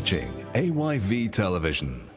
watching AYV Television.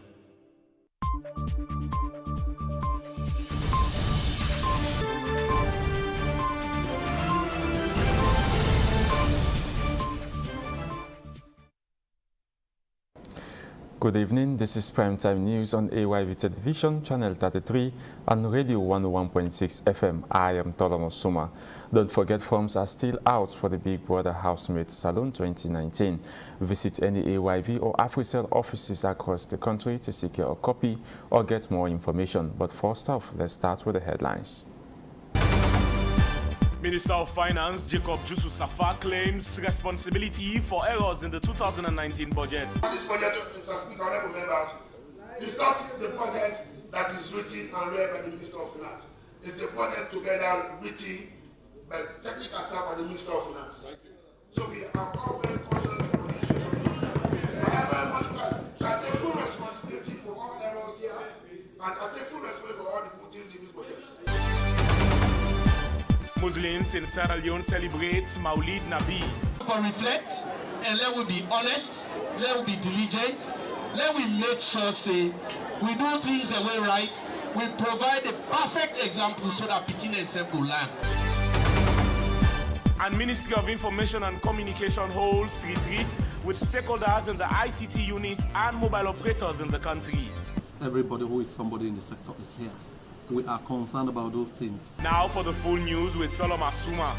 Good evening, this is Primetime News on AYV Television, Channel 33 and Radio 101.6 FM. I am Tolomo Suma. Don't forget, forms are still out for the Big Brother Housemates Salon 2019. Visit any AYV or AfriCell offices across the country to secure a copy or get more information. But first off, let's start with the headlines. Minister of Finance Jacob Jusu Safa claims responsibility for errors in the 2019 budget. This budget, Mr. Speaker, honorable members, is not the budget that is written and read by the Minister of Finance. It's a budget together written by technical staff by the Minister of Finance. So we are all very conscious of the issue. So I take full responsibility for all errors here, and I take full responsibility for all the good things in this budget. Muslims in Sierra Leone celebrate Maulid Nabi. For reflect, and let we be honest, let we be diligent, let we make sure say we do things the way right, we provide a perfect example so that Pekin itself will learn. And Ministry of Information and Communication holds retreat with stakeholders in the ICT unit and mobile operators in the country. Everybody who is somebody in the sector is here. We are concerned about those things. Now for the full news with Solomon Suma.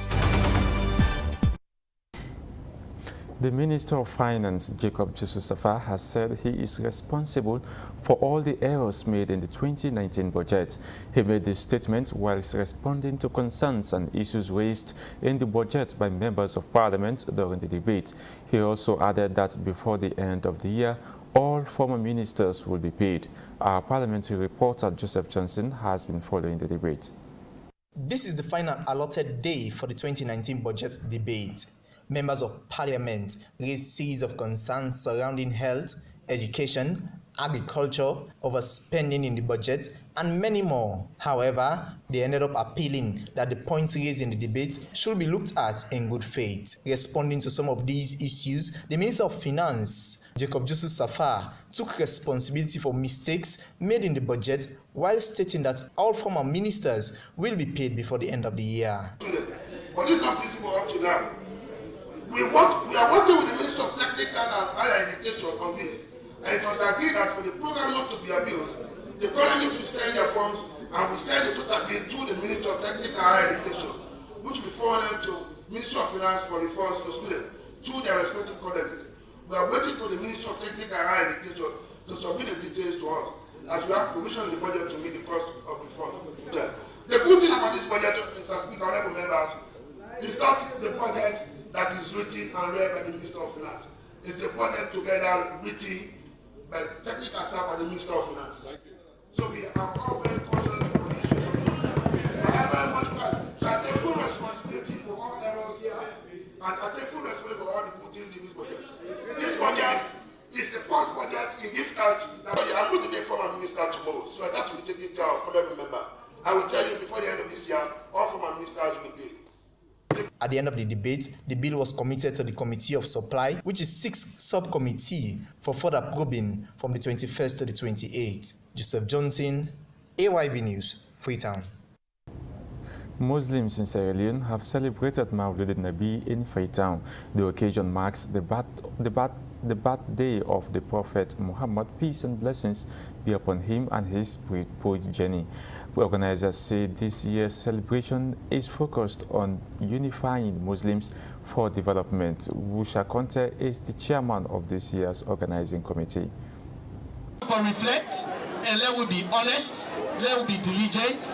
The Minister of Finance, Jacob Jusu Safa, has said he is responsible for all the errors made in the 2019 budget. He made this statement whilst responding to concerns and issues raised in the budget by members of Parliament during the debate. He also added that before the end of the year, all former ministers will be paid. Our parliamentary reporter Joseph Johnson has been following the debate. This is the final allotted day for the 2019 budget debate. Members of Parliament raised series of concerns surrounding health, education, agriculture, overspending in the budget, and many more. However, they ended up appealing that the points raised in the debate should be looked at in good faith. Responding to some of these issues, the Minister of Finance, Jacob Jusu Safa, took responsibility for mistakes made in the budget while stating that all former ministers will be paid before the end of the year. But this is not feasible up to now. We are working with the Minister of Technical and Higher Education on this. And it was agreed that for the program not to be abused, the colleges will send their forms and we send the total bill to the Minister of Technical and Higher Education, which will be forwarded to Minister of Finance for refunds to students to their respective colleges. We are waiting for the Minister of Technical and Higher Education to submit the details to us, as we have provision in the budget to meet the cost of the fund. The good thing about this budget, Mr. Speaker, honorable members, is not the budget that is written and read by the Minister of Finance. It's a budget together written by technical staff by the Minister of Finance. So we are all very conscious of the issue. So I take full responsibility for all errors here, and I take full responsibility for all the good things in this budget. This budget is the first budget in this country. I'm going to be a former minister tomorrow, so that will be taken care of. Remember, I will tell you before the end of this year, all former ministers will be paid. At the end of the debate, the bill was committed to the Committee of Supply, which is 6th subcommittee, for further probing from the 21st to the 28th. Joseph Johnson, AYV News, Freetown. Muslims in Sierra Leone have celebrated Maulid Nabi in Freetown. The occasion marks the birthday of the Prophet Muhammad, peace and blessings be upon him and his poet journey. Organizers say this year's celebration is focused on unifying Muslims for development. Wusha Conte is the chairman of this year's organizing committee. For reflect, and let we be honest, let we be diligent,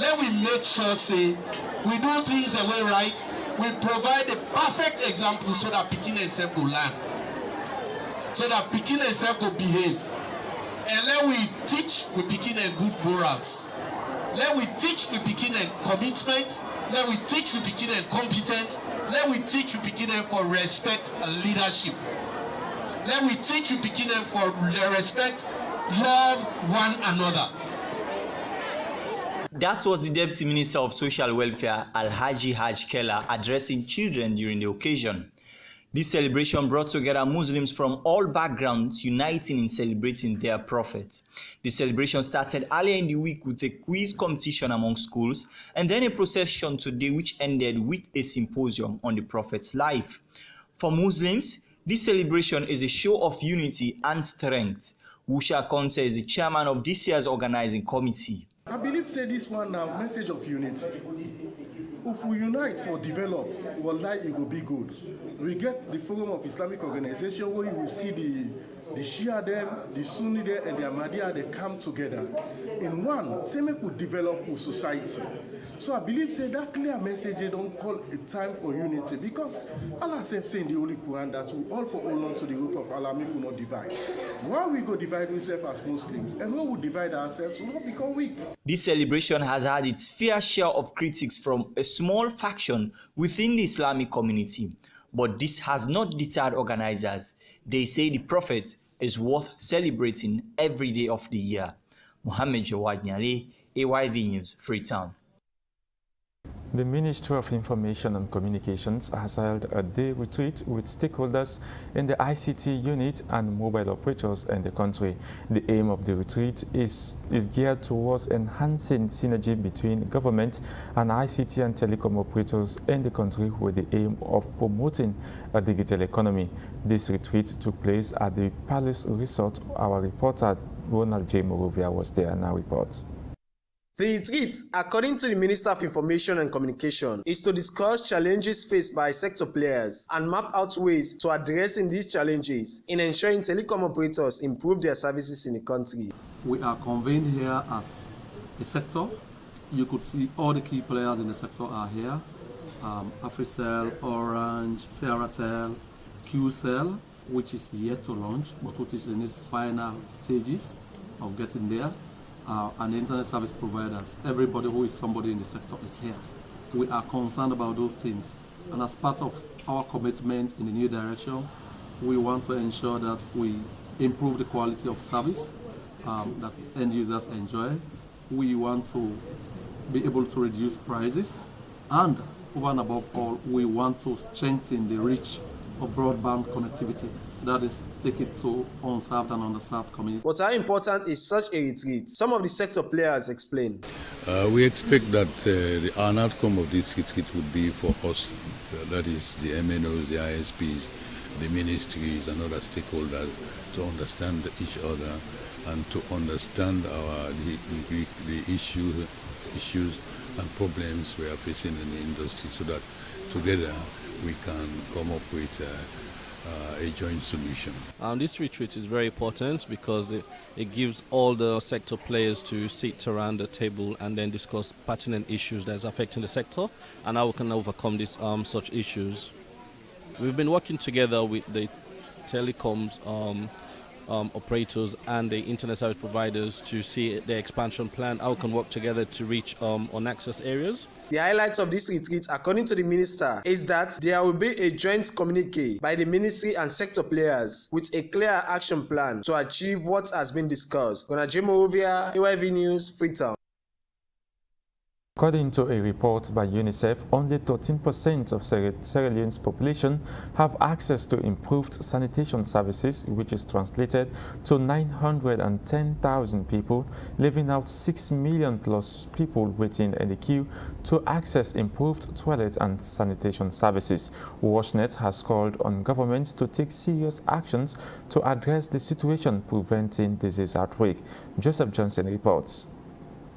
let we make sure say we do things the way right, we provide a perfect example so that Pekin itself will learn, so that Pekin itself will behave, and let we teach we Pekin a good morals. Let we teach we begin a commitment. Let we teach we begin a competent. Let we teach we begin for respect and leadership. Let we teach we begin for respect, love one another. That was the Deputy Minister of Social Welfare, Alhaji Haj Kella, addressing children during the occasion. This celebration brought together Muslims from all backgrounds uniting in celebrating their prophet. The celebration started earlier in the week with a quiz competition among schools and then a procession today which ended with a symposium on the prophet's life. For Muslims, this celebration is a show of unity and strength. Wusha Konse is the chairman of this year's organizing committee. I believe say this one now message of unity. If we unite for develop, wallahi it will be good. We get the Forum of Islamic Organization where you will see the Shia them, the Sunni them, and the Ahmadiyya, they come together. In one, say make we develop our society. So I believe say that clear message they don't call a time for unity because Allah says in the Holy Quran that we all for hold on to the rope of Allah, make we not divide. Why we go divide ourselves as Muslims and when we divide ourselves, we not become weak. This celebration has had its fair share of critics from a small faction within the Islamic community. But this has not deterred organizers. They say the Prophet is worth celebrating every day of the year. Mohammed Jawad Nyale, AYV News, Freetown. The Ministry of Information and Communications has held a day retreat with stakeholders in the ICT unit and mobile operators in the country. The aim of the retreat is geared towards enhancing synergy between government and ICT and telecom operators in the country with the aim of promoting a digital economy. This retreat took place at the Palace Resort. Our reporter Ronald J. Morovia was there and now reports. The retreat, according to the Minister of Information and Communication, is to discuss challenges faced by sector players and map out ways to addressing these challenges in ensuring telecom operators improve their services in the country. We are convened here as a sector. You could see all the key players in the sector are here. Africell, Orange, Seratel, QCell, which is yet to launch, but which is in its final stages of getting there. And internet service providers, everybody who is somebody in the sector is here. We are concerned about those things. And as part of our commitment in the new direction, we want to ensure that we improve the quality of service that end users enjoy. We want to be able to reduce prices. And over and above all, we want to strengthen the reach of broadband connectivity. That is, take it to unserved and underserved communities. But how important is such a retreat? Some of the sector players explain. We expect that an outcome of this retreat would be for us, that is the MNOs, the ISPs, the ministries and other stakeholders to understand each other and to understand the issues and problems we are facing in the industry so that together we can come up with a joint solution. This retreat is very important because it gives all the sector players to sit around the table and then discuss pertinent issues that's affecting the sector and how we can overcome these such issues. We've been working together with the telecoms operators and the internet service providers to see the expansion plan, how we can work together to reach unaccessed areas. The highlights of this retreat, according to the minister, is that there will be a joint communiqué by the ministry and sector players with a clear action plan to achieve what has been discussed. Ronald Morovia, AYV News, Freetown. According to a report by UNICEF, only 13% of Sierra Leone's population have access to improved sanitation services, which is translated to 910,000 people, leaving out 6 million plus people waiting in the queue to access improved toilet and sanitation services. WashNet has called on governments to take serious actions to address the situation, preventing disease outbreak. Joseph Johnson reports.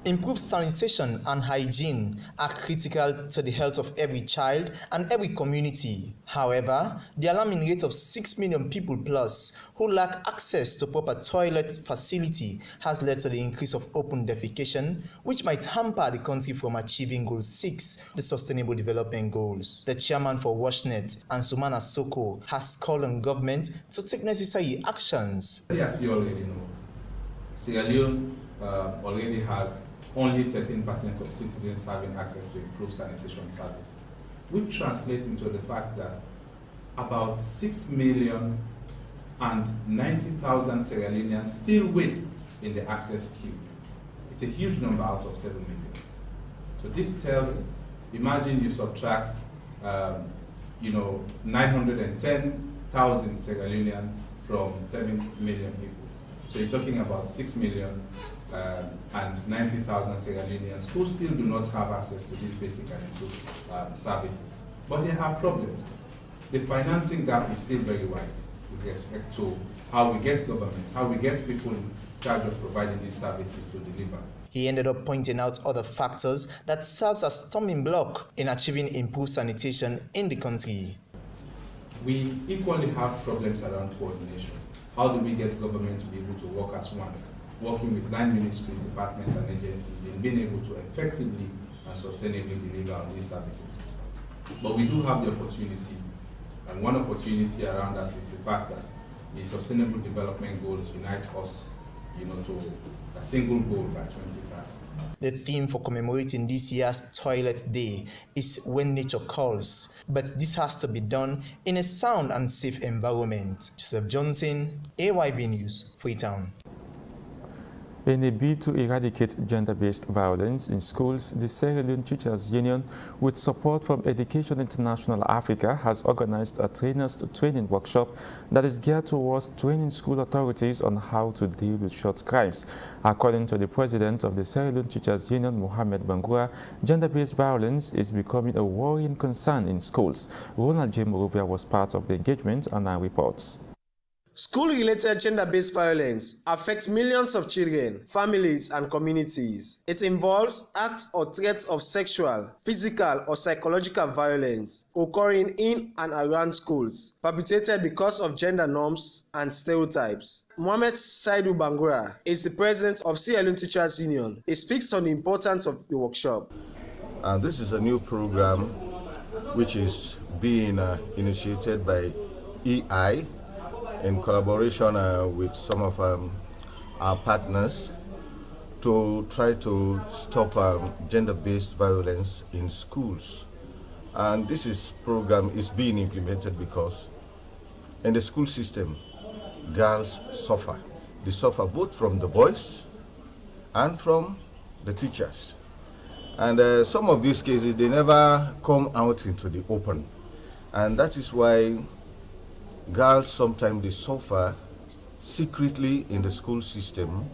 Improved sanitation and hygiene are critical to the health of every child and every community. However, the alarming rate of 6 million people plus who lack access to proper toilet facility has led to the increase of open defecation, which might hamper the country from achieving Goal 6, the Sustainable Development Goals. The chairman for WashNet, Ansumana Soko, has called on government to take necessary actions. As you already know, Sierra Leone already has only 13% of citizens having access to improved sanitation services, which translates into the fact that about 6,090,000 Sierra Leoneans still wait in the access queue. It's a huge number out of 7 million. So this tells, imagine you subtract 910,000 Sierra Leoneans from 7 million people. So you're talking about 6 million and 90,000 Sierra Leoneans who still do not have access to these basic and improved services. But they have problems. The financing gap is still very wide with respect to how we get government, how we get people in charge of providing these services to deliver. He ended up pointing out other factors that serves as stumbling block in achieving improved sanitation in the country. We equally have problems around coordination. How do we get government to be able to work as one, working with 9 ministries, departments, and agencies in being able to effectively and sustainably deliver on these services? But we do have the opportunity, and one opportunity around that is the fact that the Sustainable Development Goals unite us, to a single goal by 2030. The theme for commemorating this year's Toilet Day is When Nature Calls, but this has to be done in a sound and safe environment. Joseph Johnson, AYV News, Freetown. In a bid to eradicate gender-based violence in schools, the Sierra Leone Teachers Union, with support from Education International Africa, has organized a trainers training workshop that is geared towards training school authorities on how to deal with short crimes. According to the president of the Sierra Leone Teachers Union, Mohamed Bangura, gender-based violence is becoming a worrying concern in schools. Ronald J. Morovia was part of the engagement and our reports. School-related gender-based violence affects millions of children, families, and communities. It involves acts or threats of sexual, physical, or psychological violence occurring in and around schools, perpetrated because of gender norms and stereotypes. Mohamed Saidu Bangura is the president of Sierra Leone Teachers Union. He speaks on the importance of the workshop. This is a new program which is being initiated by EI in collaboration with some of our partners to try to stop gender-based violence in schools. And this program is being implemented because in the school system, girls suffer. They suffer both from the boys and from the teachers. And some of these cases, they never come out into the open. And that is why girls sometimes they suffer secretly in the school system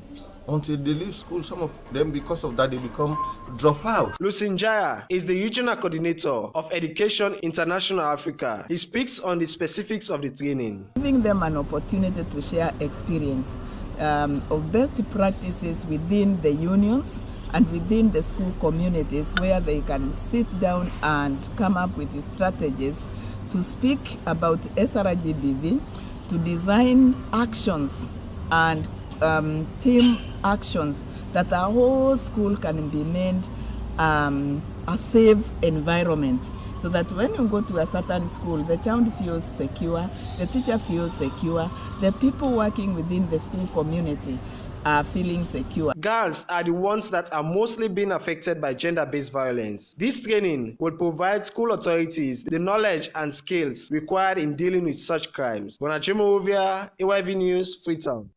until they leave school. Some of them, because of that, they become dropout. Lucinjaya is the regional coordinator of Education International Africa. He speaks on the specifics of the training. Giving them an opportunity to share experience of best practices within the unions and within the school communities, where they can sit down and come up with the strategies to speak about SRGBV, to design actions and team actions that our whole school can be made a safe environment, so that when you go to a certain school, the child feels secure, the teacher feels secure, the people working within the school community are feeling secure. Girls are the ones that are mostly being affected by gender-based violence. This training will provide school authorities the knowledge and skills required in dealing with such crimes. Bonachimo Ovia, AYV News, Freetown.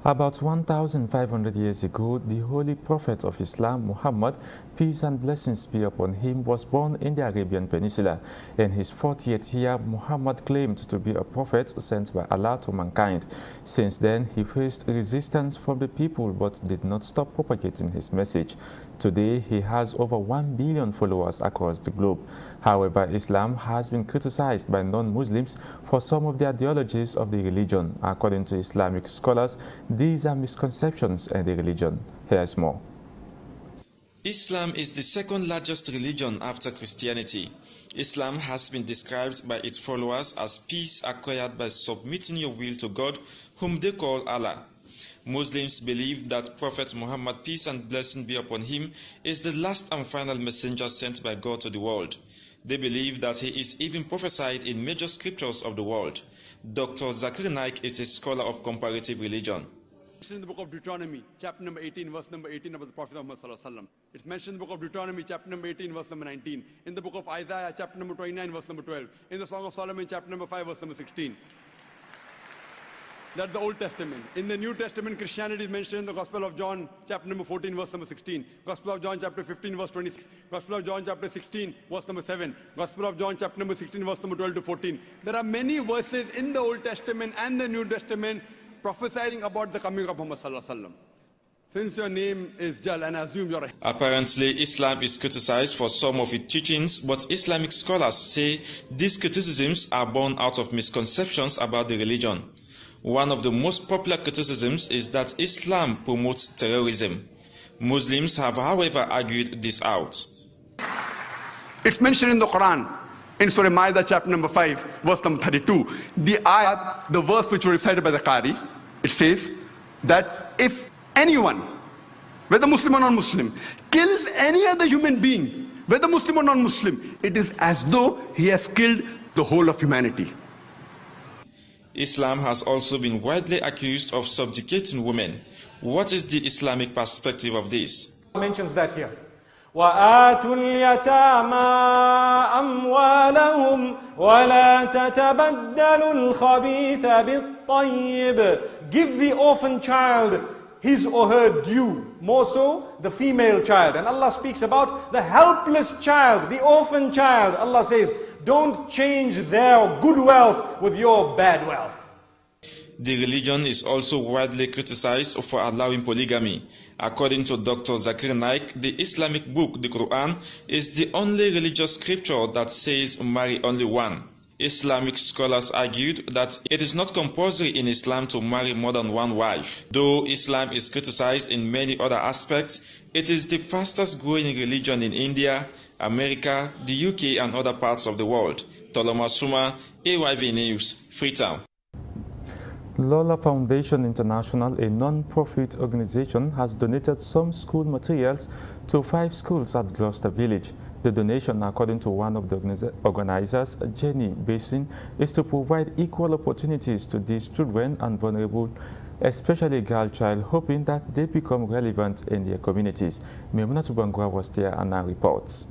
About 1,500 years ago, the holy prophet of Islam, Muhammad, peace and blessings be upon him, was born in the Arabian Peninsula. In his 40th year, Muhammad claimed to be a prophet sent by Allah to mankind. Since then, he faced resistance from the people but did not stop propagating his message. Today, he has over 1 billion followers across the globe. However, Islam has been criticized by non-Muslims for some of the ideologies of the religion. According to Islamic scholars, these are misconceptions in the religion. Here's more. Islam is the second largest religion after Christianity. Islam has been described by its followers as peace acquired by submitting your will to God, whom they call Allah. Muslims believe that Prophet Muhammad, peace and blessing be upon him, is the last and final messenger sent by God to the world. They believe that he is even prophesied in major scriptures of the world. Dr. Zakir Naik is a scholar of comparative religion. It's in the book of Deuteronomy, chapter number 18, verse number 18 about the Prophet Muhammad sallallahu alaihi wasallam. It's mentioned in the book of Deuteronomy, chapter number 18, verse number 19. In the book of Isaiah, chapter number 29, verse number 12. In the Song of Solomon, chapter number 5, verse number 16. That's the Old Testament. In the New Testament, Christianity is mentioned in the Gospel of John, chapter number 14, verse number 16. Gospel of John, chapter 15, verse 26. Gospel of John, chapter 16, verse number 7. Gospel of John, chapter number 16, verse number 12 to 14. There are many verses in the Old Testament and the New Testament prophesying about the coming of Muhammad sallallahu alaihi wasallam. Since your name is Jal, and I assume you're a... Apparently, Islam is criticized for some of its teachings, but Islamic scholars say these criticisms are born out of misconceptions about the religion. One of the most popular criticisms is that Islam promotes terrorism. Muslims have, however, argued this out. It's mentioned in the Quran, in Surah Ma'idah, chapter number 5, verse number 32. The ayat, the verse which was recited by the Qari, it says that if anyone, whether Muslim or non-Muslim, kills any other human being, whether Muslim or non-Muslim, it is as though he has killed the whole of humanity. Islam has also been widely accused of subjugating women. What is the Islamic perspective of this? Mentions that here. وَآتُوا الْيَتَامَى أَمْوَالَهُمْ وَلَا تَتَبَدَّلُوا الْخَبِيثَ بِالطَّيِّبِ. Give the orphan child his or her due, more so the female child. And Allah speaks about the helpless child, the orphan child. Allah says, don't change their good wealth with your bad wealth. The religion is also widely criticized for allowing polygamy. According to Dr. Zakir Naik, the Islamic book, the Quran, is the only religious scripture that says marry only one. Islamic scholars argued that it is not compulsory in Islam to marry more than one wife. Though Islam is criticized in many other aspects, it is the fastest growing religion in India, America, the UK and other parts of the world. Toloma Suma, AYV News, Freetown. Lola Foundation International, a non-profit organization, has donated some school materials to 5 schools at Gloucester Village. The donation, according to one of the organizers, Jenny Basin, is to provide equal opportunities to these children and vulnerable, especially girl child, hoping that they become relevant in their communities. Memuna Tubangwa was there and now reports.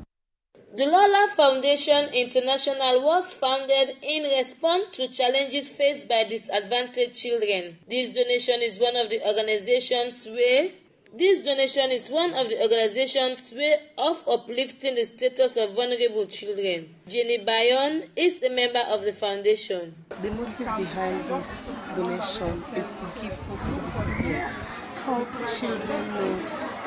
The Lola Foundation International was founded in response to challenges faced by disadvantaged children. This donation is one of the organizations' way of uplifting the status of vulnerable children. Jenny Bayon is a member of the foundation. The motive behind this donation is to give hope to the hopeless, help children know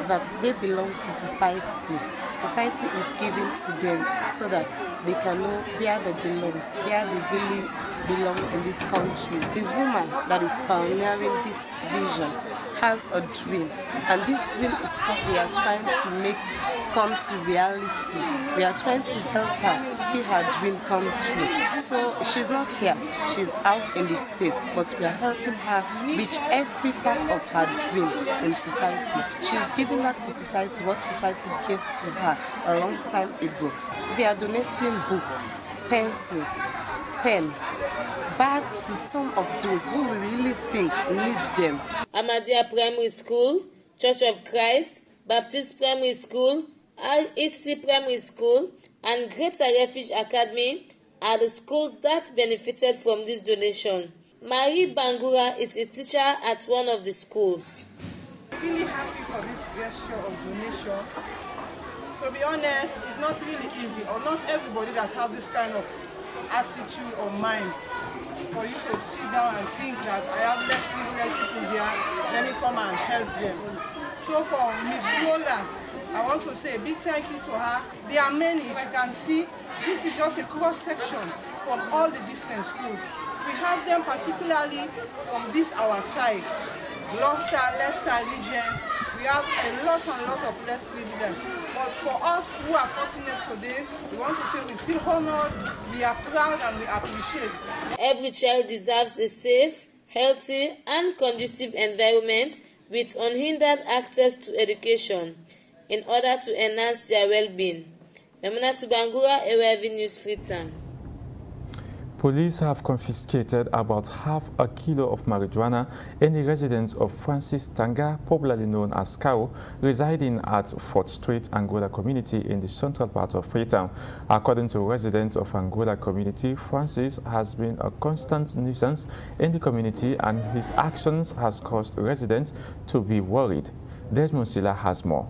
that they belong to society. Society is given to them so that they can know where they belong, where they really belong in this country. The woman that is pioneering this vision has a dream, and this dream is what we are trying to make come to reality. We are trying to help her see her dream come true. So she's not here, she's out in the States, but we are helping her reach every part of her dream in society. She's giving back to society what society gave to her a long time ago. We are donating books, pencils, pens, bags to some of those who we really think need them. Ahmadiyya Primary School, Church of Christ, Baptist Primary School, Al-Isti Primary School, and Greater Refuge Academy are the schools that benefited from this donation. Marie Bangura is a teacher at one of the schools. Really happy for this gesture of donation. To be honest, it's not really easy, or not everybody that have this kind of attitude or mind for you to sit down and think that I have less privileged people here, let me come and help them. So for Ms. Lola, I want to say a big thank you to her. There are many, if you can see, this is just a cross-section from all the different schools. We have them particularly from this our side, Gloucester, Leicester region. We have a lot and lot of less privilege. But for us who are fortunate today, we want to say we feel honored, we are proud, and we appreciate. Every child deserves a safe, healthy, and conducive environment with unhindered access to education in order to enhance their well-being. Memuna Tubangura, AYV News, Freetown. Police have confiscated about half a kilo of marijuana in the residence of Francis Tanga, popularly known as Kao, residing at 4th Street, Angola community in the central part of Freetown. According to residents of Angola community, Francis has been a constant nuisance in the community and his actions has caused residents to be worried. Desmond Silla has more.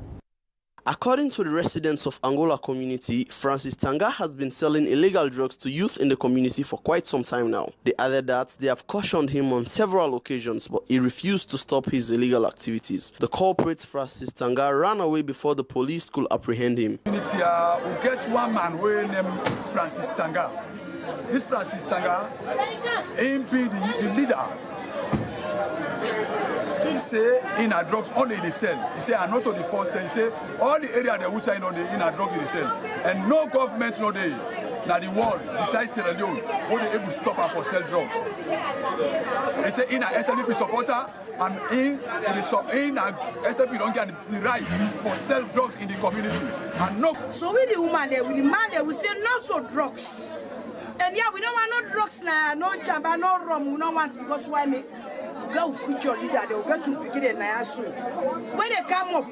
According to the residents of Angola community, Francis Tanga has been selling illegal drugs to youth in the community for quite some time now. They added that they have cautioned him on several occasions, but he refused to stop his illegal activities. The culprit, Francis Tanga, ran away before the police could apprehend him. We get one man named Francis Tanga. This Francis Tanga ain't be the leader. He say in our drugs only they sell. He say I'm not on the force. He say all the area they will sign on the in our drugs they sell, and no government no they. Now the world besides Sierra Leone, who they able to stop and for sell drugs. They say in our SLP supporter and in our SLP don't get the right for sell drugs in the community. And no. So with the woman there, with the man there, we say not so drugs. And yeah, we don't want no drugs now, no jamba, no rum. We don't want because why make. Go future leader, they will get to begin the soon. When they come up,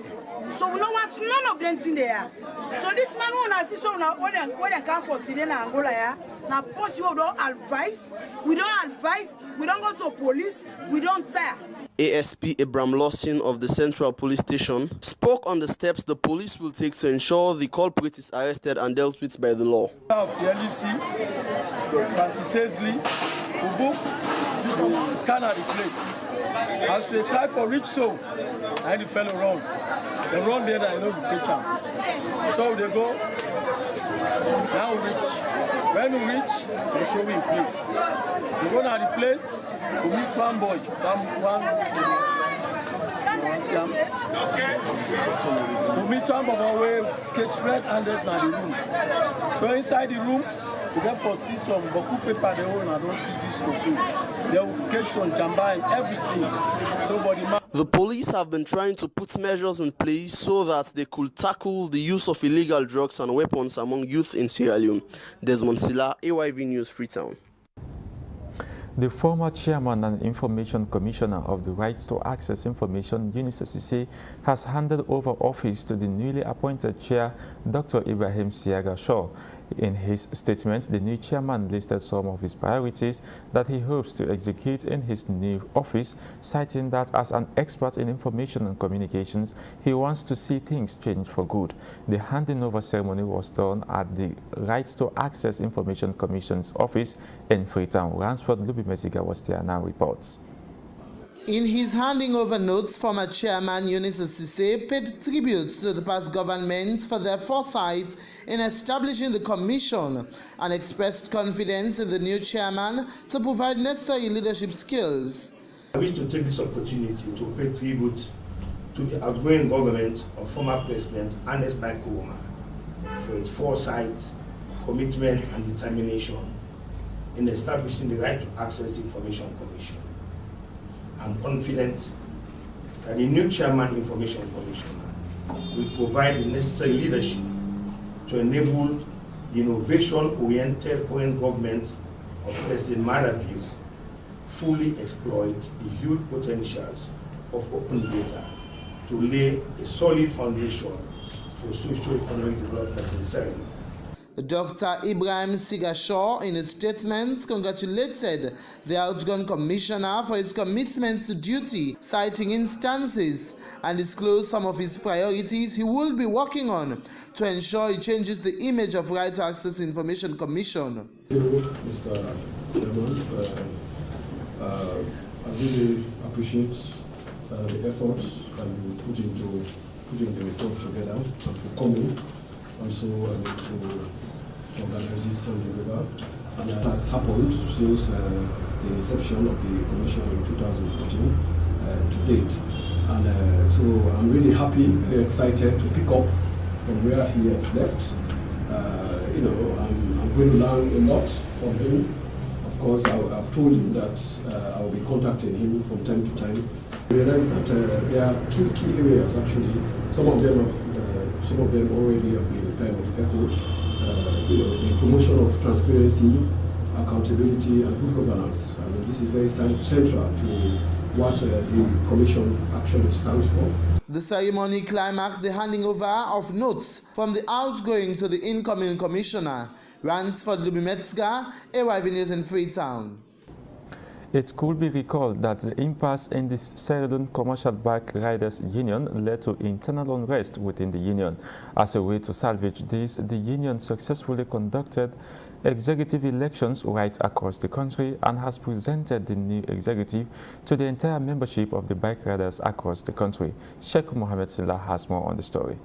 so we don't want none of them in there. So this man who has this one when they come for today in Angola, now possible don't advise, we don't go to police, we don't tire. ASP Abraham Lawson of the Central Police Station spoke on the steps the police will take to ensure the culprit is arrested and dealt with by the law. The LGC, Francis Hazley, Ubu, Canada place. As they try for reach so, and the fellow run. They run there and they don't catch him. So they go, now we reach. When we reach, they show me a place. We go to the place, we meet one boy, we meet one boy where catch red-handed in the room. So inside the room, we therefore see some boku paper they own. I don't see this also. They will catch some jamba and everything. So the police have been trying to put measures in place so that they could tackle the use of illegal drugs and weapons among youth in Sierra Leone. Desmond Silla, AYV News, Freetown. The former chairman and information commissioner of the Rights to Access Information, Eunice Cisse, has handed over office to the newly appointed chair, Dr. Ibrahim Siaga Shaw. In his statement, the new chairman listed some of his priorities that he hopes to execute in his new office, citing that as an expert in information and communications, he wants to see things change for good. The handing over ceremony was done at the Rights to Access Information Commission's office in Freetown. Ransford Lubimesiga was there now reports. In his handing over notes, former chairman Eunice Cisse paid tribute to the past government for their foresight in establishing the commission and expressed confidence in the new chairman to provide necessary leadership skills. I wish to take this opportunity to pay tribute to the outgoing government of former President Ernest Bai Koroma for its foresight, commitment and determination in establishing the Right to Access Information Commission. I'm confident that the new Chairman Information Commission will provide the necessary leadership to enable the innovation-oriented current government of President Madabiu fully exploit the huge potentials of open data to lay a solid foundation for socio-economic development in Sierra Leone. Dr. Ibrahim Siaga Shaw, in his statement, congratulated the outgone commissioner for his commitment to duty, citing instances, and disclosed some of his priorities he will be working on to ensure he changes the image of Right to Access Information Commission. Mr. Chairman, I really appreciate the efforts that you put into putting the report together and for coming. Also, to organize this on the river. And that has happened since the inception of the commission in 2014 to date. And so I'm really happy, very excited to pick up from where he has left. I'm going to learn a lot from him. Of course, I've told him that I will be contacting him from time to time. I realize that there are two key areas actually. Some of them already have been kind of echoed. The promotion of transparency accountability and good governance. I mean, this is very central to what the Commission actually stands for. The ceremony climaxed the handing over of notes from the outgoing to the incoming commissioner. Ransford Lubimetska, AYV News in Freetown. It could be recalled that the impasse in the Seredun Commercial Bike Riders Union led to internal unrest within the union. As a way to salvage this, the union successfully conducted executive elections right across the country and has presented the new executive to the entire membership of the bike riders across the country. Sheikh Mohammed Silla has more on the story.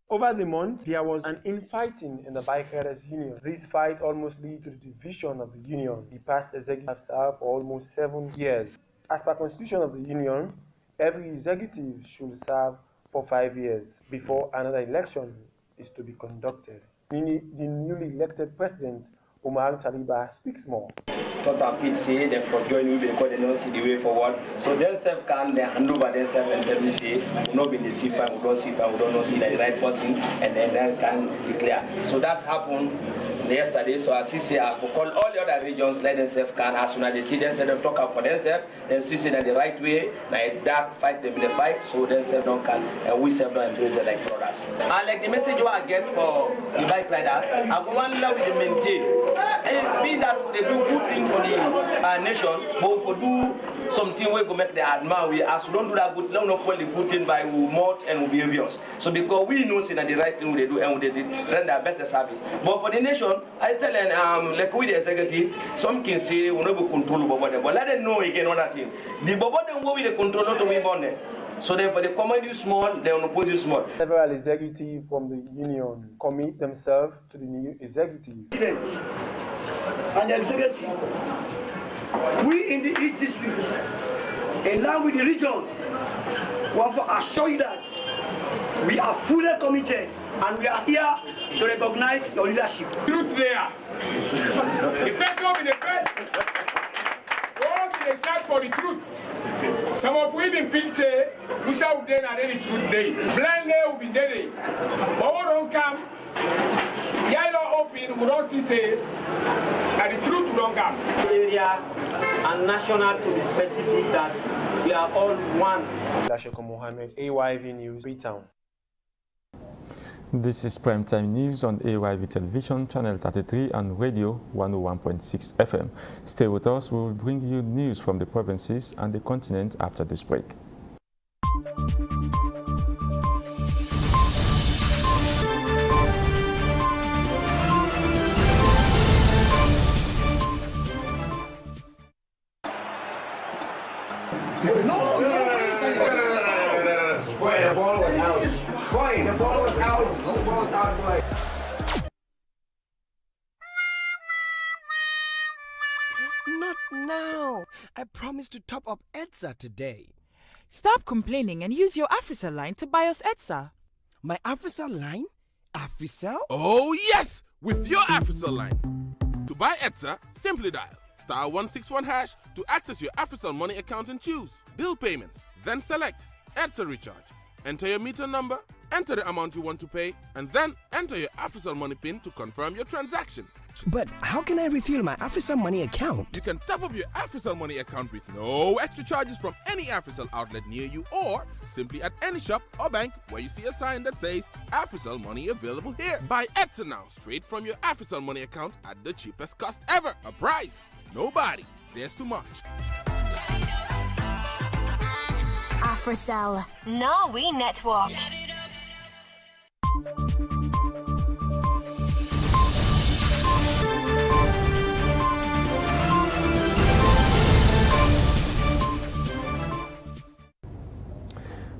Over the month, there was an infighting in the Bike Riders Union. This fight almost led to the division of the union. The past executive served for almost 7 years. As per constitution of the union, every executive should serve for 5 years before another election is to be conducted. The newly elected president, Umar Taliba, speaks more. What I feel say them for joining because they don't see the way forward. So themselves can they hand over themselves and tell me say we not be the CFA, we don't see the right person, and then they can declare. So that happened yesterday. So as you say, I will call all the other regions, let themselves can as soon as they see themselves talk up for themselves, then see that the right way, like that fight them in the fight, so themselves don't can and we self don't embrace it like brothers. And like the message I get for the bike riders, I want to with the maintain. And it means that they do good things for the nation, but for do something we go make the admire we as we don't do that good, let not call the good thing by mouth and behaviors. So because we know that the right thing they do and they render better service. But for the nation, I tell them like with the executive, some can say we not control about them, but let them know again on that thing. The about them we the control not to be on them. So then for the command you small, they will oppose you small. Several executives from the union commit themselves to the new executive. And the executive, we in the East District, along with the regions, want to assure you that we are fully committed and we are here to recognize your leadership. Truth there. The first one in the first. All the search for the truth. Some of we in people say, we shall be there at any truth day. Blind day will be there. But we don't come. Yellow open, we don't see say, and the truth will not come. Area and national to be specific that we are all one. Sheikh Mohammed, AYV News, Freetown. This is Primetime News on AYV Television, Channel 33 and Radio 101.6 FM. Stay with us, we will bring you news from the provinces and the continent after this break. The ball was out. Boy, the ball was out. The ball was out, boy. Not now. I promised to top up EDSA today. Stop complaining and use your AfriCell line to buy us EDSA. My AfriCell line? AfriCell? Oh yes! With your AfriCell line. To buy EDSA, simply dial *161# to access your AfriCell money account and choose bill payment. Then select EDSA recharge. Enter your meter number, enter the amount you want to pay, and then enter your AfriCell money PIN to confirm your transaction. But how can I refill my AfriCell money account? You can top up your AfriCell money account with no extra charges from any AfriCell outlet near you, or simply at any shop or bank where you see a sign that says AfriCell money available here. Buy EDSA now, straight from your AfriCell money account at the cheapest cost ever. A price nobody dares to match. AfriCell, Norway Network.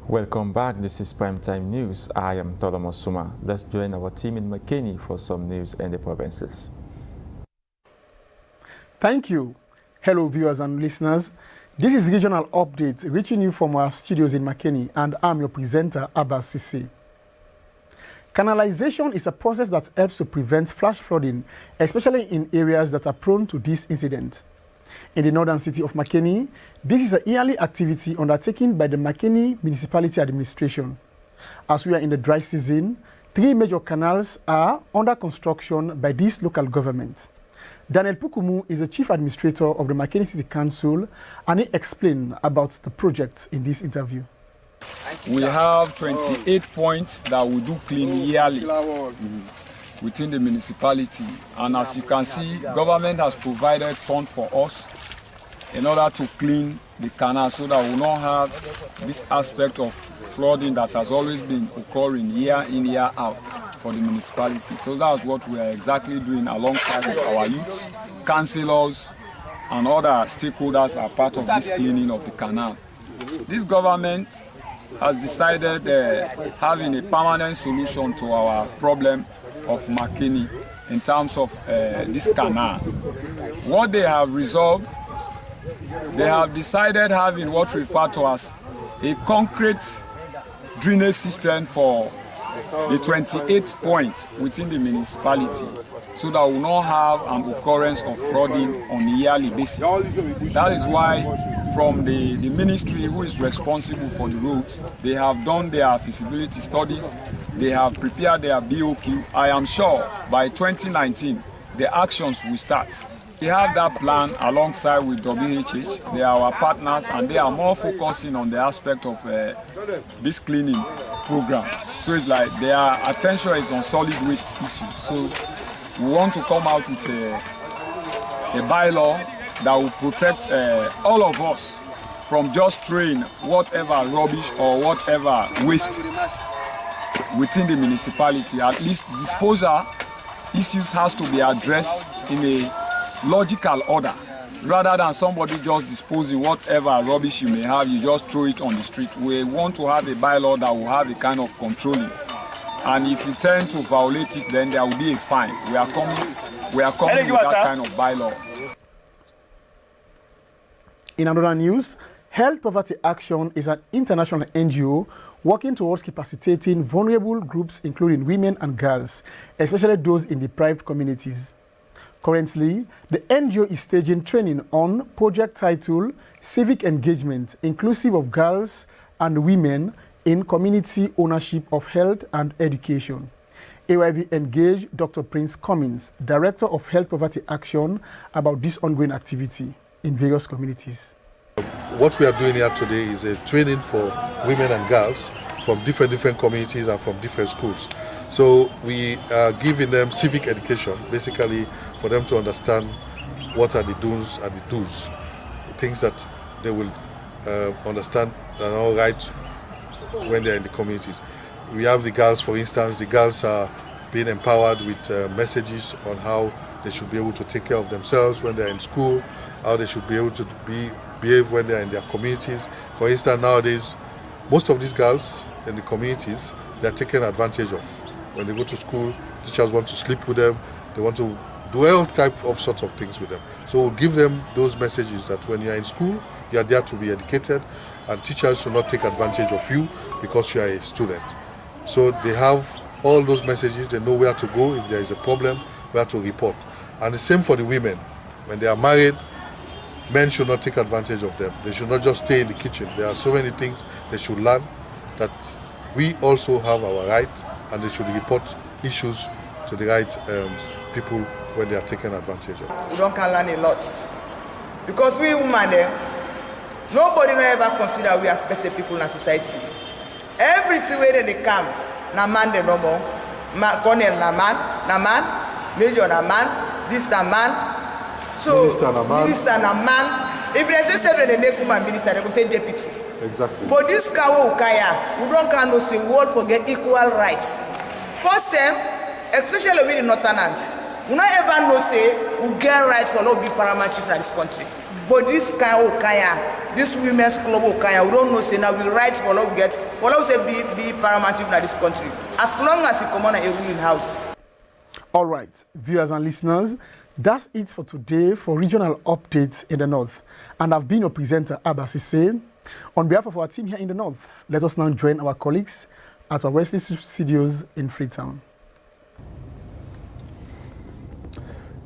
Welcome back. This is Primetime News. I am Tolomo Suma. Let's join our team in Makeni for some news in the provinces. Thank you. Hello, viewers and listeners. This is Regional Update, reaching you from our studios in Makeni, and I'm your presenter, Abbas Sisi. Canalization is a process that helps to prevent flash flooding, especially in areas that are prone to this incident. In the northern city of Makeni, this is a yearly activity undertaken by the Makeni Municipality Administration. As we are in the dry season, 3 major canals are under construction by this local government. Daniel Pukumu is the Chief Administrator of the Makeni City Council, and he explained about the project in this interview. We have 28 points that we do clean yearly within the municipality. And as you can see, government has provided funds for us in order to clean the canal so that we will not have this aspect of flooding that has always been occurring year in, year out for the municipality. So that's what we are exactly doing alongside with our youths, councillors, and other stakeholders are part of this cleaning of the canal. This government has decided having a permanent solution to our problem of Makeni in terms of this canal. What they have resolved, they have decided having what referred to as a concrete drainage system for the 28 points within the municipality, so that we will not have an occurrence of flooding on a yearly basis. That is why from the ministry who is responsible for the roads, they have done their feasibility studies, they have prepared their BOQ. I am sure by 2019, the actions will start. They have that plan alongside with WHH. They are our partners and they are more focusing on the aspect of this cleaning program. So it's like their attention is on solid waste issues. So we want to come out with a bylaw that will protect all of us from just throwing whatever rubbish or whatever waste within the municipality. At least disposal issues has to be addressed in a logical order, rather than somebody just disposing whatever rubbish you may have, you just throw it on the street. We want to have a bylaw that will have a kind of controlling, and if you tend to violate it, then there will be a fine. We are coming with that kind of bylaw. In another news, Health Poverty Action is an international NGO working towards capacitating vulnerable groups, including women and girls, especially those in deprived communities. Currently, the NGO is staging training on project titled Civic Engagement, inclusive of girls and women in community ownership of health and education. AYV engaged Dr. Prince Cummins, Director of Health Poverty Action, about this ongoing activity in various communities. What we are doing here today is a training for women and girls from different communities and from different schools. So we are giving them civic education, basically for them to understand what are the do's and the do's, things that they will understand and all right when they're in the communities. We have the girls, for instance, the girls are being empowered with messages on how they should be able to take care of themselves when they're in school, how they should be able to behave when they're in their communities. For instance, nowadays, most of these girls in the communities, they're taken advantage of. When they go to school, teachers want to sleep with them, they want to do all type of sorts of things with them. So we'll give them those messages that when you're in school, you're there to be educated, and teachers should not take advantage of you because you are a student. So they have all those messages, they know where to go if there is a problem, where to report. And the same for the women. When they are married, men should not take advantage of them. They should not just stay in the kitchen. There are so many things they should learn, that we also have our right, and they should report issues to the right people when they are taken advantage of. We don't can learn a lot. Because we women, nobody will ever consider we as better people in our society. Everything where they come, na man they no more. Colonel na man, major na man, this na man. So minister na man. If they say seven, they make woman minister, they go say deputy. Exactly. But this kawo ukaya, we don't can no say we all forget equal rights. First time, especially with the northerners, we not ever know say we get rights for no big paramount chief in this country. But this kawo ukaya, this women's club ukaya, we don't know say now we rights for no we get for no say be paramount chief in this country. As long as you come on a ruling house. All right, viewers and listeners, that's it for today for regional updates in the North. And I've been your presenter, Ayv'S Sise. On behalf of our team here in the North, let us now join our colleagues at our Wesley Studios in Freetown.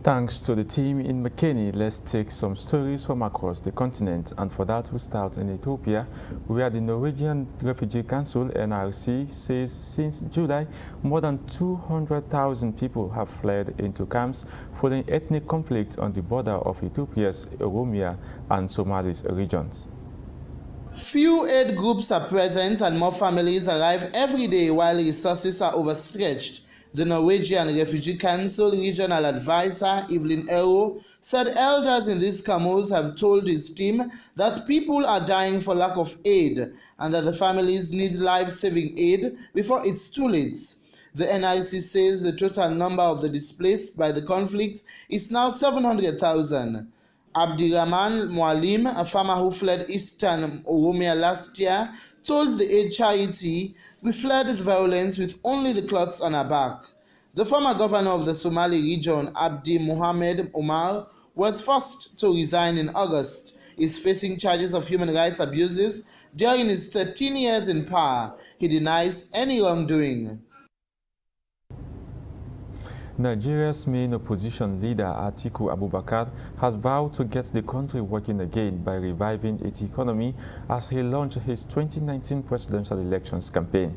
Thanks to the team in McKinney, let's take some stories from across the continent. And for that, we start in Ethiopia, where the Norwegian Refugee Council, NRC, says since July, more than 200,000 people have fled into camps following ethnic conflict on the border of Ethiopia's Oromia and Somalis regions. Few aid groups are present and more families arrive every day while resources are overstretched. The Norwegian Refugee Council regional advisor Evelyn Ero said elders in these camps have told his team that people are dying for lack of aid and that the families need life-saving aid before it's too late. The NRC says the total number of the displaced by the conflict is now 700,000. Abdirahman Mualim, a farmer who fled eastern Oromia last year, told the aid charity, "We fled violence with only the clothes on our back." The former governor of the Somali region, Abdi Mohamed Omar, was forced to resign in August. He is facing charges of human rights abuses during his 13 years in power. He denies any wrongdoing. Nigeria's main opposition leader, Atiku Abubakar, has vowed to get the country working again by reviving its economy as he launched his 2019 presidential elections campaign.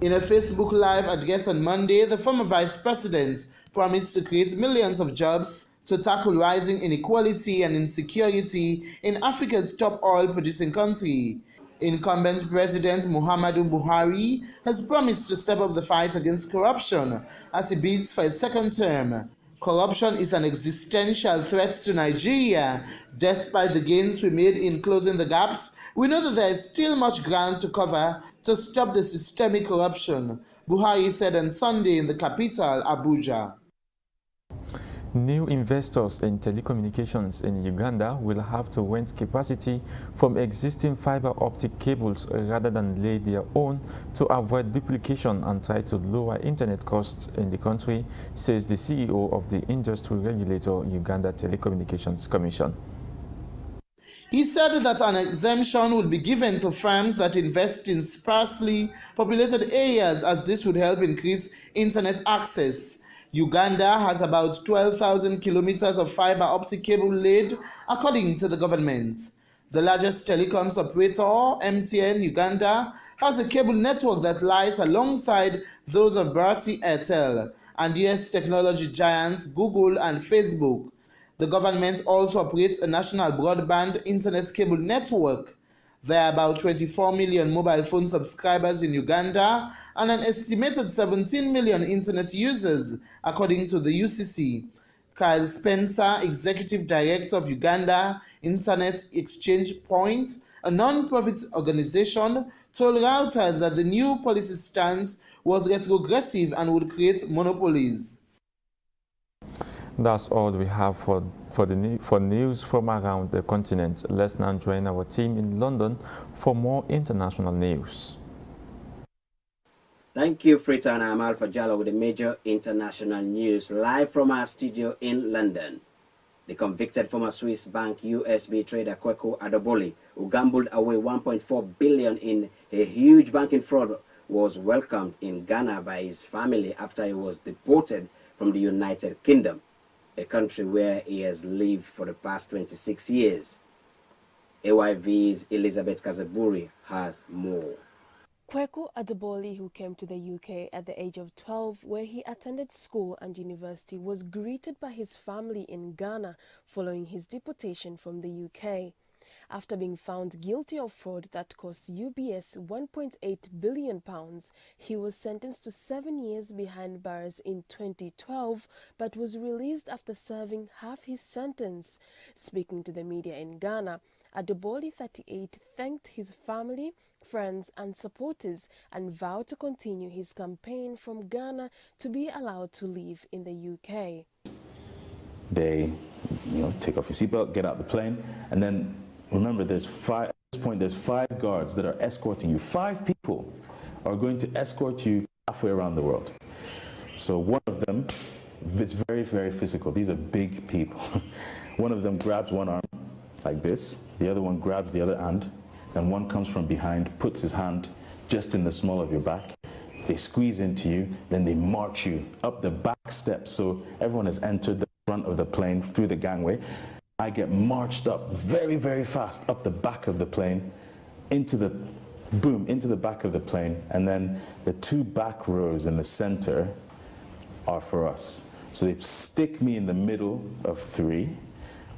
In a Facebook Live address on Monday, the former vice president promised to create millions of jobs to tackle rising inequality and insecurity in Africa's top oil-producing country. Incumbent President Muhammadu Buhari has promised to step up the fight against corruption as he bids for a second term. Corruption is an existential threat to Nigeria. Despite the gains we made in closing the gaps, we know that there is still much ground to cover to stop the systemic corruption, Buhari said on Sunday in the capital, Abuja. New investors in telecommunications in Uganda will have to rent capacity from existing fiber optic cables rather than lay their own to avoid duplication and try to lower internet costs in the country, says the CEO of the industry regulator, Uganda Telecommunications Commission. He said that an exemption would be given to firms that invest in sparsely populated areas, as this would help increase internet access. Uganda has about 12,000 kilometers of fiber optic cable laid, according to the government. The largest telecoms operator, MTN Uganda, has a cable network that lies alongside those of Bharti Airtel and US technology giants Google and Facebook. The government also operates a national broadband internet cable network. There are about 24 million mobile phone subscribers in Uganda and an estimated 17 million internet users, according to the UCC. Kyle Spencer, Executive Director of Uganda Internet Exchange Point, a non-profit organization, told Reuters that the new policy stance was retrogressive and would create monopolies. That's all we have for news from around the continent. Let's now join our team in London for more international news. Thank you, Frita, and I'm Alpha Jallo with the major international news live from our studio in London. The convicted former Swiss bank USB trader Kweku Adeboli, who gambled away 1.4 billion in a huge banking fraud, was welcomed in Ghana by his family after he was deported from the United Kingdom, a country where he has lived for the past 26 years. Ayv'S Elizabeth Kazaburi has more. Kweku Adeboli, who came to the UK at the age of 12, where he attended school and university, was greeted by his family in Ghana following his deportation from the UK. After being found guilty of fraud that cost UBS £1.8 billion, he was sentenced to 7 years behind bars in 2012, but was released after serving half his sentence. Speaking to the media in Ghana, Adeboli, 38, thanked his family, friends and supporters and vowed to continue his campaign from Ghana to be allowed to live in the UK. They, take off your seatbelt, get out the plane, and then remember, at this point, there's 5 guards that are escorting you. 5 people are going to escort you halfway around the world. So one of them, it's very, very physical. These are big people. One of them grabs one arm like this. The other one grabs the other hand. And one comes from behind, puts his hand just in the small of your back. they squeeze into you, then they march you up the back steps. So everyone has entered the front of the plane through the gangway. I get marched up very, very fast up the back of the plane into the back of the plane, and then the 2 back rows in the center are for us. So they stick me in the middle of 3.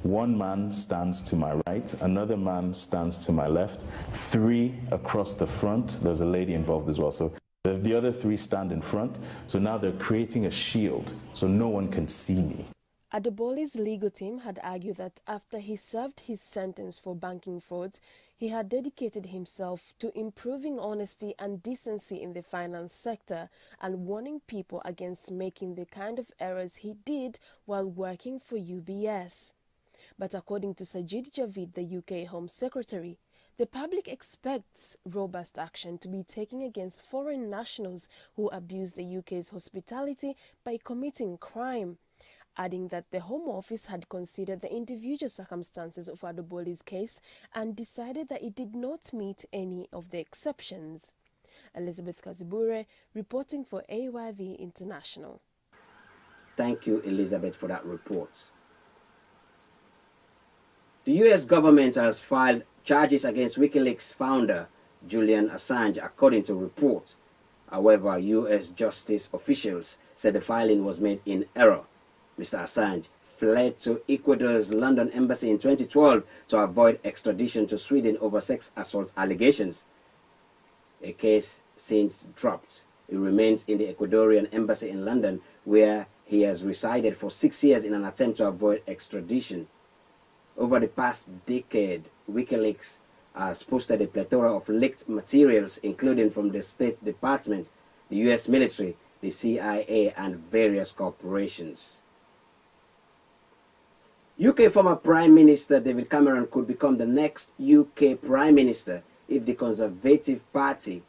1 man stands to my right, another man stands to my left, 3 across the front. There's a lady involved as well. So the other 3 stand in front. So now they're creating a shield so no one can see me. Adeboli's legal team had argued that after he served his sentence for banking frauds, he had dedicated himself to improving honesty and decency in the finance sector and warning people against making the kind of errors he did while working for UBS. But according to Sajid Javid, the UK Home Secretary, the public expects robust action to be taken against foreign nationals who abuse the UK's hospitality by committing crime, adding that the Home Office had considered the individual circumstances of Adeboli's case and decided that it did not meet any of the exceptions. Elizabeth Kazibure reporting for AYV International. Thank you, Elizabeth, for that report. The US government has filed charges against WikiLeaks founder Julian Assange, according to report. However, US justice officials said the filing was made in error. Mr. Assange fled to Ecuador's London embassy in 2012 to avoid extradition to Sweden over sex assault allegations. A case since dropped. He remains in the Ecuadorian embassy in London, where he has resided for 6 years in an attempt to avoid extradition. Over the past decade, WikiLeaks has posted a plethora of leaked materials, including from the State Department, the US military, the CIA, and various corporations. UK former Prime Minister David Cameron could become the next UK Prime Minister if the Conservative Party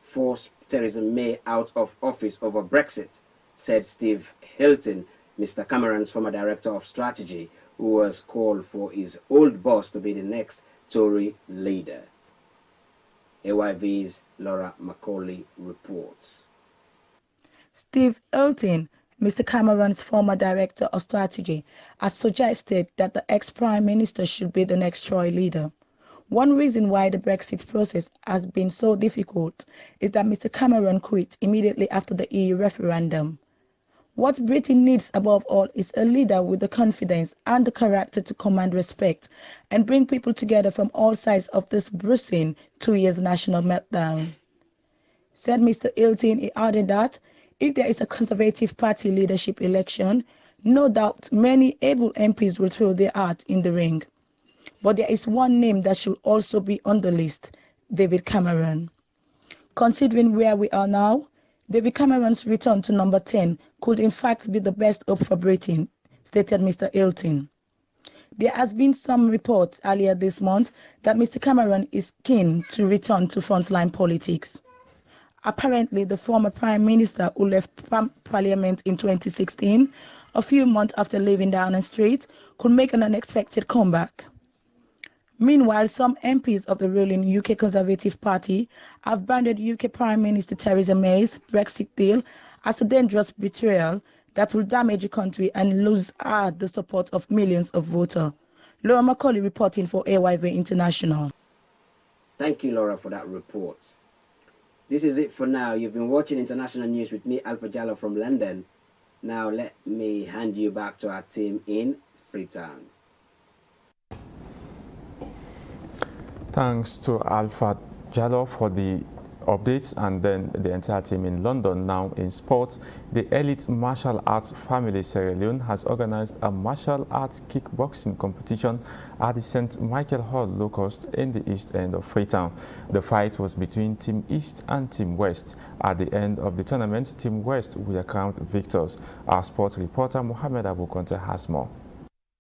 forced Theresa May out of office over Brexit, said Steve Hilton, Mr. Cameron's former Director of Strategy, who has called for his old boss to be the next Tory leader. AYV's Laura Macaulay reports. Steve Hilton, Mr. Cameron's former Director of Strategy, has suggested that the ex-Prime Minister should be the next Tory leader. One reason why the Brexit process has been so difficult is that Mr. Cameron quit immediately after the EU referendum. What Britain needs above all is a leader with the confidence and the character to command respect and bring people together from all sides of this bruising 2 years national meltdown. Said Mr. Hilton, he added that if there is a Conservative Party leadership election, no doubt many able MPs will throw their hat in the ring. But there is one name that should also be on the list, David Cameron. Considering where we are now, David Cameron's return to number 10 could in fact be the best hope for Britain, stated Mr. Hilton. There has been some reports earlier this month that Mr. Cameron is keen to return to frontline politics. Apparently, the former Prime Minister who left Parliament in 2016, a few months after leaving Downing Street, could make an unexpected comeback. Meanwhile, some MPs of the ruling UK Conservative Party have branded UK Prime Minister Theresa May's Brexit deal as a dangerous betrayal that will damage the country and lose the support of millions of voters. Laura Macaulay reporting for AYV International. Thank you, Laura, for that report. This is it for now. You've been watching International News with me, Alpha Jallo from London. Now let me hand you back to our team in Freetown. Thanks to Alpha Jallo for the updates and then the entire team in London. Now in sports, the elite martial arts family Sierra Leone has organized a martial arts kickboxing competition at the St. Michael Hall Locust in the east end of Freetown. The fight was between Team East and Team West. At the end of the tournament, Team West will account victors. Our sports reporter Mohamed Abu Conte has more.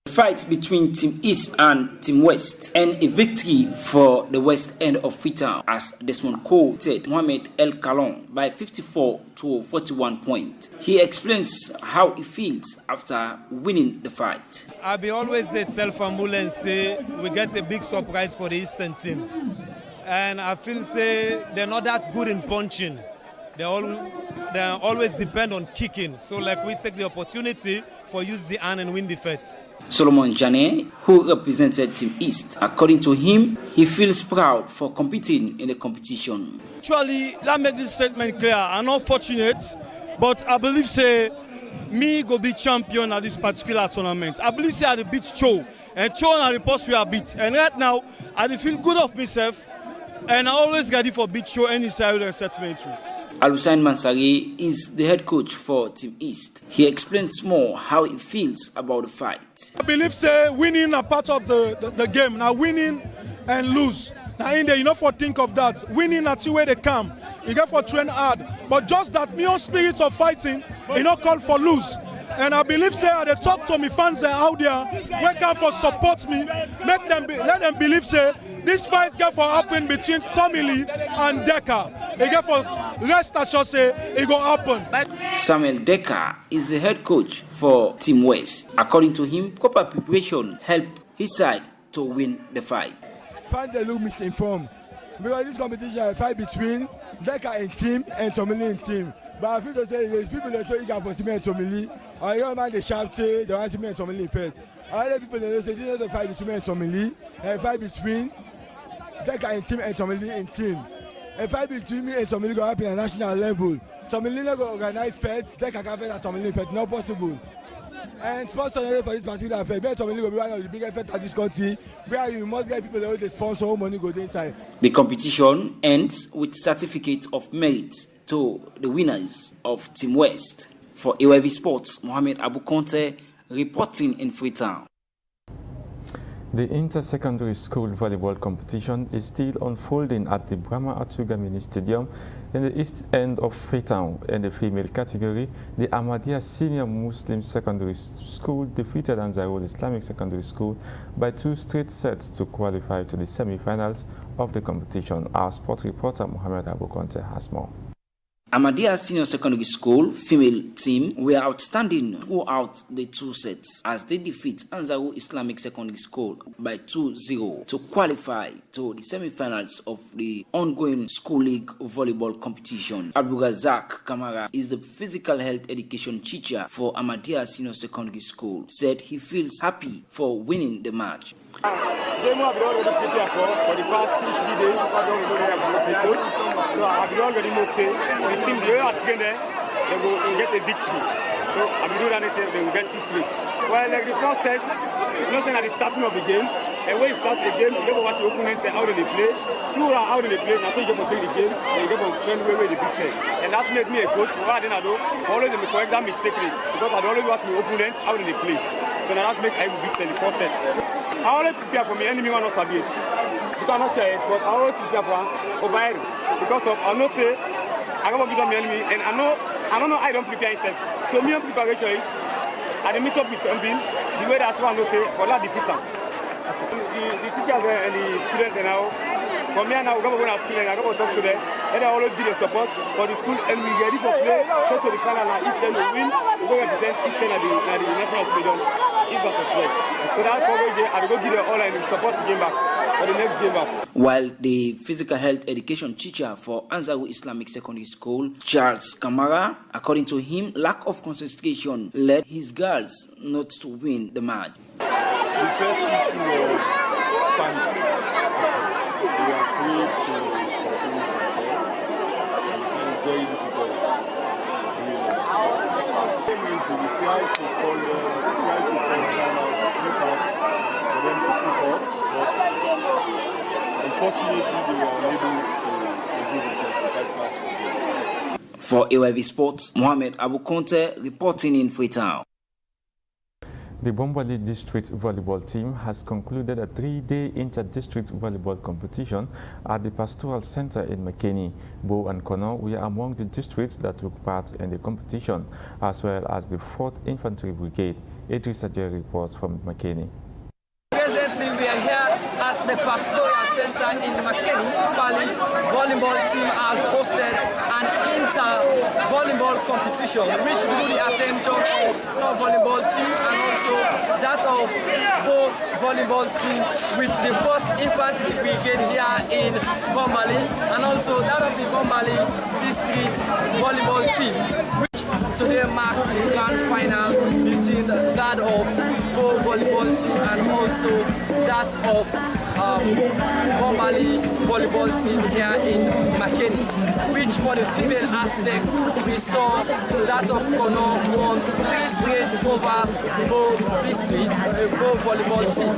Fight between Team East and Team West and a victory for the West end of Freetown as Desmond quoted Mohamed El Kalon by 54 to 41 points. He explains how he feels after winning the fight. I be always the self-ambulance say we get a big surprise for the Eastern team. And I feel say they're not that good in punching. they always depend on kicking. So like we take the opportunity for use the hand and win the fight. Solomon Jane, who represented Team East, according to him, he feels proud for competing in the competition. Actually, let me make this statement clear. I'm not fortunate, but I believe say me go be champion at this particular tournament. I believe say I beat Cho, and Cho and the post we are beat. And right now, I feel good of myself, and I always ready for beat Cho any side and set me through. Al-Hussein Mansari is the head coach for Team East. He explains more how he feels about the fight. I believe say winning a part of the game. Now winning and lose. Now in there, you know, for think of that. Winning at the way they come. You get for train hard. But just that mere spirit of fighting, you know, call for lose. And I believe say they talk to me fans out there, wake up for support me, let them believe say this fight get for happen between Tommy Lee and Decker. They get for rest assured say it go happen. Samuel Decker is the head coach for Team West. According to him, proper preparation helped his side to win the fight. Find the look misinformed because this competition is a fight between Decker and team and Tommy Lee and team. But I feel to say there's people that say you got for Tommy and Tommy Lee. I don't mind the sharp say they want Tommy and Tommy Lee first. Other people that say this is the fight between Tommy Lee and a fight between Decker and team and Tommy Lee and team. A fight between me and Tommy Lee go happen at national level. Tommy Lee go organize fights, Decker can fight at Tommy Lee fight, not possible. And sponsor for this particular fight, me and Tommy Lee will be one of the biggest fights at this country, where you must get people that sponsor how money goes inside. The competition ends with certificate of merit to the winners of Team West. For Ayv'S Sports, Mohamed Abu Conte reporting in Freetown. The inter-secondary school volleyball competition is still unfolding at the Brahma Atuga Mini Stadium in the east end of Freetown. In the female category, the Ahmadiyya Senior Muslim Secondary School defeated Ansarul Islamic Secondary School by 2 straight sets to qualify to the semi-finals of the competition. Our sports reporter Mohamed Abu Conte has more. Ahmadiyya Senior Secondary School female team were outstanding throughout the 2 sets as they defeat Ansarul Islamic Secondary School by 2-0 to qualify to the semi-finals of the ongoing school league volleyball competition. Abdulrazak Kamara is the physical health education teacher for Ahmadiyya Senior Secondary School. Said he feels happy for winning the match. Game I've already prepared for the past 2-3 days. So I've already know say the team they are together, they will get a victory. So I've been doing that they will get 2 straight. Well, like the first set, it's not saying at the starting of the game. And when you start the game, you get to watch your opponents and how they play. 2 rounds how they play, now so you get to take the game and you get to train where the big set. And that made me a coach. What I didn't do, always they correct that mistake because I always watch my opponents how they play. So now that makes I will beat the first set. I always prepare for me enemy one not sabi it. Because I not say it, but I always prepare for over it. Because of I know say I got to beat my enemy and I don't know I don't prepare myself. So me preparation is I meet up with Mbin, the way that one know say for that defeat them. The teachers and the students and now for me now we go to school and I go to talk to them and I always give them support for the school and we ready for play go to the final and Eastern will win we go represent Eastern at the national stadium if that is right. So that coverage I will go give them all and support the game back for the next game back. While the physical health education teacher for Ansarul Islamic Secondary School, Charles Kamara, according to him, lack of concentration led his girls not to win the match. The first issue was panic. We are afraid to continue themselves. It was very difficult. We tried to call timeouts 3 times for them to pick up, but unfortunately they were unable to produce themselves to fight back for the game. For Ayv'S Sports, Mohamed Abu Conte reporting in Freetown. The Bombali District Volleyball team has concluded a 3-day inter-district volleyball competition at the Pastoral Center in Makeni. Bow and Kono were among the districts that took part in the competition, as well as the 4th Infantry Brigade. Idrissa Jerry reports from Makeni. Presently, we are here at the Pastoral Center in Makeni. Bali volleyball team has hosted an inter-volleyball competition competition, which drew the attention of our volleyball team and also that of both volleyball team with the 4th Infantry Brigade here in Bombali and also that of the Bombali District volleyball team, which today marks the grand final between that of both volleyball team and also that of Bombali volleyball team here in Makeni, which for the female aspect we saw that of Kono won 3 straight over both districts, both volleyball team.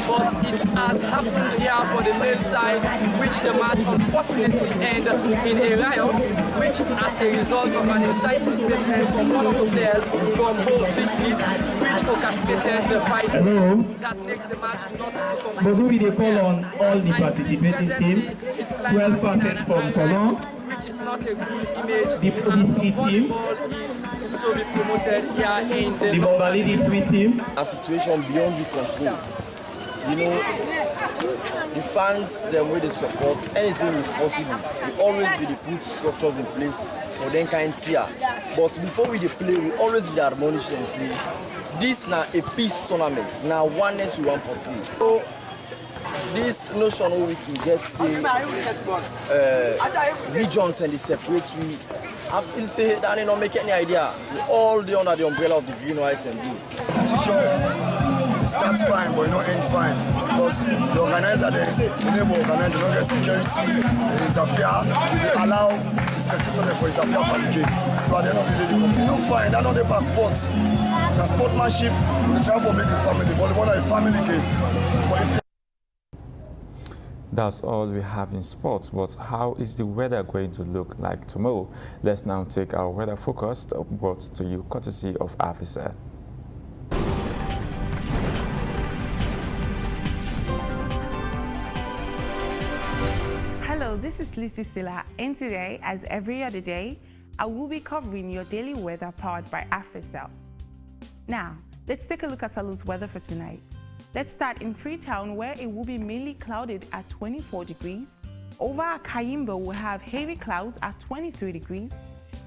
But it has happened here for the male side, which the match unfortunately ended in a riot, which as a result of an inciting statement from one of the players from both districts, which orchestrated the fight that makes the match not to complete. Call on all the participating teams, 12 persons from Cologne, which is not a good image, the district team, is to be promoted here in the Bombali district team. A situation beyond the control. You know, the fans, the way they support, anything is possible. We always be the put structures in place for them kind of tier. But before we play, we always be admonished and say, this now a peace tournament. Now oneness we want for team. So, this notion we can get regions and the separate we I feel say that they don't make any idea. We all the under the umbrella of the green, white and blue. It starts fine, but it don't end fine. Because the organizer, the neighbor organizer, don't get security, they interfere, they allow the spectators for interfere for the game. So at the end of the day, they don't fine, they're not the passports. The sportsmanship, we try to make a family, volleyball is a family game. But if that's all we have in sports, but how is the weather going to look like tomorrow? Let's now take our weather forecast brought to you courtesy of Ayv'S. Hello, this is Lucy Silla, and today, as every other day, I will be covering your daily weather powered by Ayv'S. Now, let's take a look at Salu's weather for tonight. Let's start in Freetown, where it will be mainly clouded at 24 degrees. Over at Kayimba, we'll have heavy clouds at 23 degrees.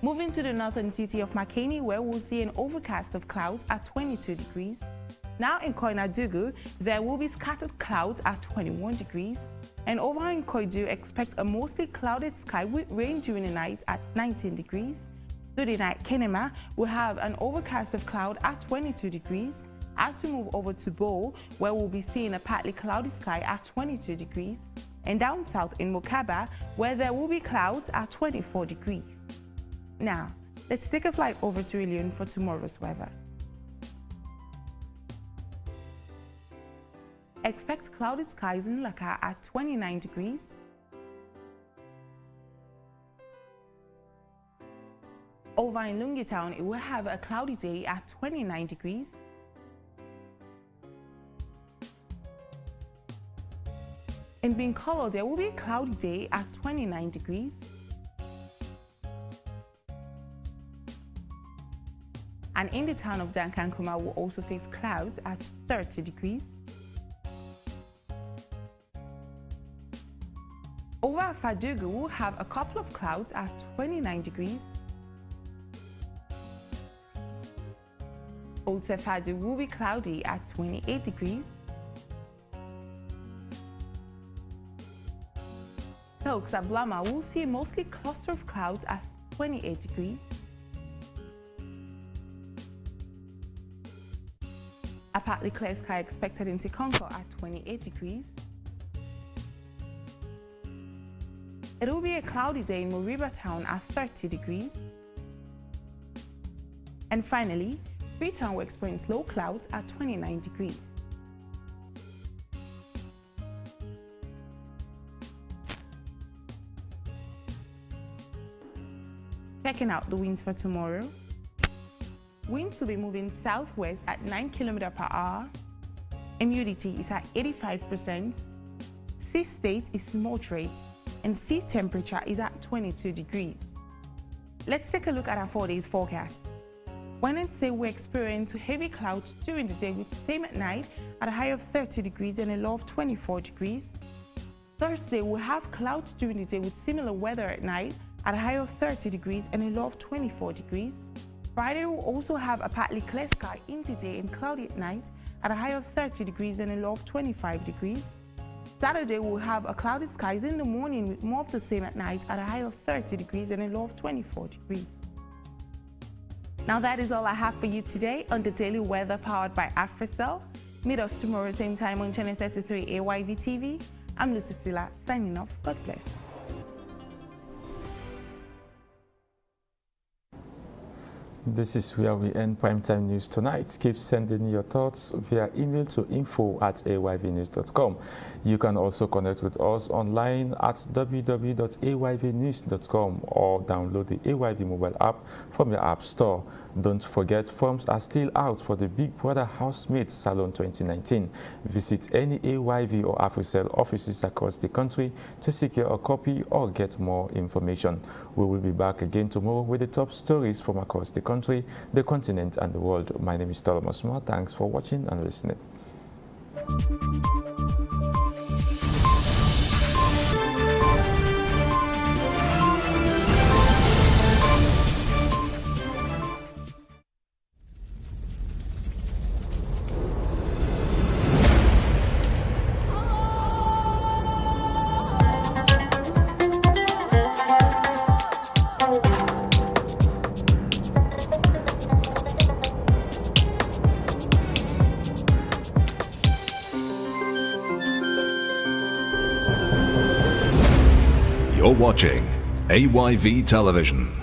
Moving to the northern city of Makeni, where we'll see an overcast of clouds at 22 degrees. Now in Koinadugu, there will be scattered clouds at 21 degrees. And over in Koidu, expect a mostly clouded sky with rain during the night at 19 degrees. Through the night, Kenema will have an overcast of cloud at 22 degrees. As we move over to Bo, where we'll be seeing a partly cloudy sky at 22 degrees. And down south in Mokaba, where there will be clouds at 24 degrees. Now, let's take a flight over to Ilion for tomorrow's weather. Expect cloudy skies in Laka at 29 degrees. Over in Lungitown, it will have a cloudy day at 29 degrees. In Bingkolo, there will be a cloudy day at 29 degrees. And in the town of Dankankuma, will also face clouds at 30 degrees. Over at Fadugu, we'll have a couple of clouds at 29 degrees. Old Sefadu will be cloudy at 28 degrees. Oaks at Blama will see a mostly cluster of clouds at 28 degrees. A partly clear sky expected in Tikonko at 28 degrees. It will be a cloudy day in Moriba town at 30 degrees. And finally, Freetown will experience low clouds at 29 degrees. Checking out the winds for tomorrow. Winds will be moving southwest at 9 km per hour. Humidity is at 85%. Sea state is moderate. And sea temperature is at 22 degrees. Let's take a look at our 4 days forecast. Wednesday, we experience heavy clouds during the day with same at night at a high of 30 degrees and a low of 24 degrees. Thursday, we'll have clouds during the day with similar weather at night at a high of 30 degrees and a low of 24 degrees. Friday will also have a partly clear sky in today and cloudy at night at a high of 30 degrees and a low of 25 degrees. Saturday will have a cloudy skies in the morning with more of the same at night at a high of 30 degrees and a low of 24 degrees. Now that is all I have for you today on the Daily Weather powered by AfriCell. Meet us tomorrow same time on Channel 33 AYV TV. I'm Lucy Silla signing off. God bless. This is where we end Primetime News tonight. Keep sending your thoughts via email to info@ayvnews.com. You can also connect with us online at www.ayvnews.com or download the AYV mobile app from your app store. Don't forget, forms are still out for the Big Brother Housemates Salon 2019. Visit any AYV or AfriCell offices across the country to secure a copy or get more information. We will be back again tomorrow with the top stories from across the country, the continent, and the world. My name is Thomas Moore. Thanks for watching and listening. You're watching AYV Television.